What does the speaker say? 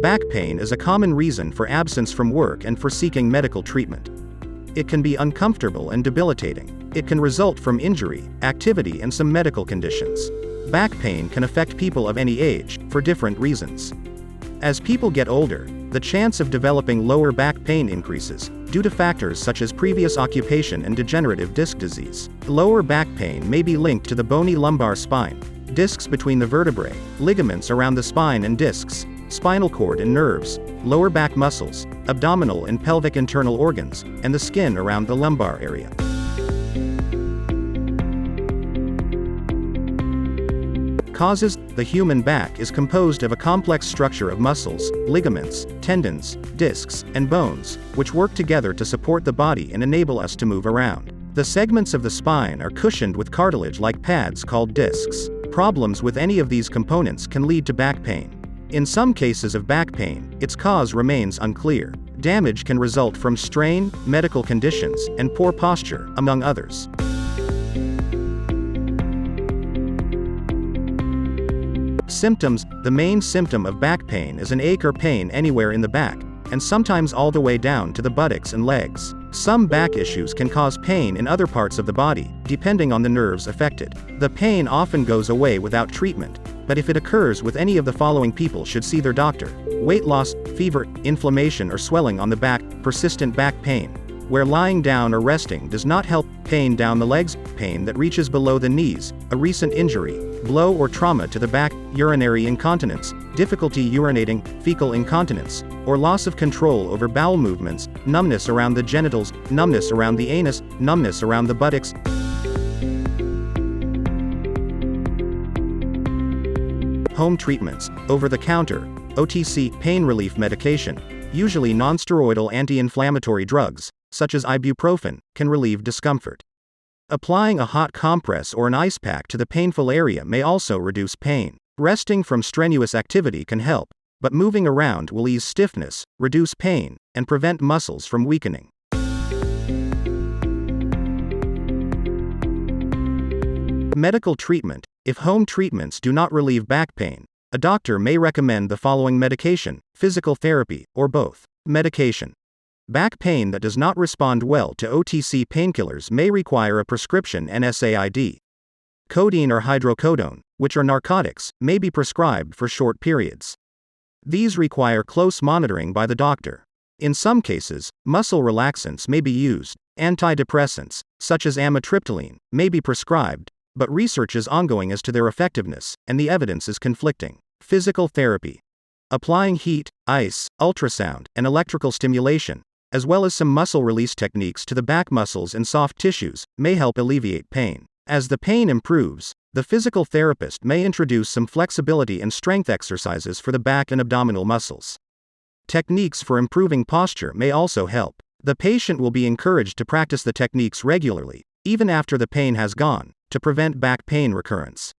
Back pain is a common reason for absence from work and for seeking medical treatment. It can be uncomfortable and debilitating. It can result from injury, activity, and some medical conditions. Back pain can affect people of any age, for different reasons. As people get older, the chance of developing lower back pain increases, due to factors such as previous occupation and degenerative disc disease. Lower back pain may be linked to the bony lumbar spine, discs between the vertebrae, ligaments around the spine and discs, spinal cord and nerves, lower back muscles, abdominal and pelvic internal organs, and the skin around the lumbar area. Causes. The human back is composed of a complex structure of muscles, ligaments, tendons, discs, and bones, which work together to support the body and enable us to move around. The segments of the spine are cushioned with cartilage-like pads called discs. Problems with any of these components can lead to back pain. In some cases of back pain, its cause remains unclear. Damage can result from strain, medical conditions, and poor posture, among others. Symptoms. The main symptom of back pain is an ache or pain anywhere in the back, and sometimes all the way down to the buttocks and legs. Some back issues can cause pain in other parts of the body, depending on the nerves affected. The pain often goes away without treatment, but if it occurs with any of the following, people should see their doctor. Weight loss, fever, inflammation or swelling on the back, persistent back pain, where lying down or resting does not help, pain down the legs, pain that reaches below the knees, a recent injury, blow or trauma to the back, urinary incontinence, difficulty urinating, fecal incontinence, or loss of control over bowel movements, numbness around the genitals, numbness around the anus, numbness around the buttocks. Home treatments. Over-the-counter, OTC, pain relief medication, usually nonsteroidal anti-inflammatory drugs, such as ibuprofen, can relieve discomfort. Applying a hot compress or an ice pack to the painful area may also reduce pain. Resting from strenuous activity can help, but moving around will ease stiffness, reduce pain, and prevent muscles from weakening. Medical treatment. If home treatments do not relieve back pain, a doctor may recommend the following medication: physical therapy, or both. Medication. Back pain that does not respond well to OTC painkillers may require a prescription NSAID. Codeine or hydrocodone, which are narcotics, may be prescribed for short periods. These require close monitoring by the doctor. In some cases, muscle relaxants may be used. Antidepressants, such as amitriptyline, may be prescribed, but research is ongoing as to their effectiveness, and the evidence is conflicting. Physical therapy. Applying heat, ice, ultrasound, and electrical stimulation, as well as some muscle release techniques to the back muscles and soft tissues, may help alleviate pain. As the pain improves, the physical therapist may introduce some flexibility and strength exercises for the back and abdominal muscles. Techniques for improving posture may also help. The patient will be encouraged to practice the techniques regularly, even after the pain has gone, to prevent back pain recurrence.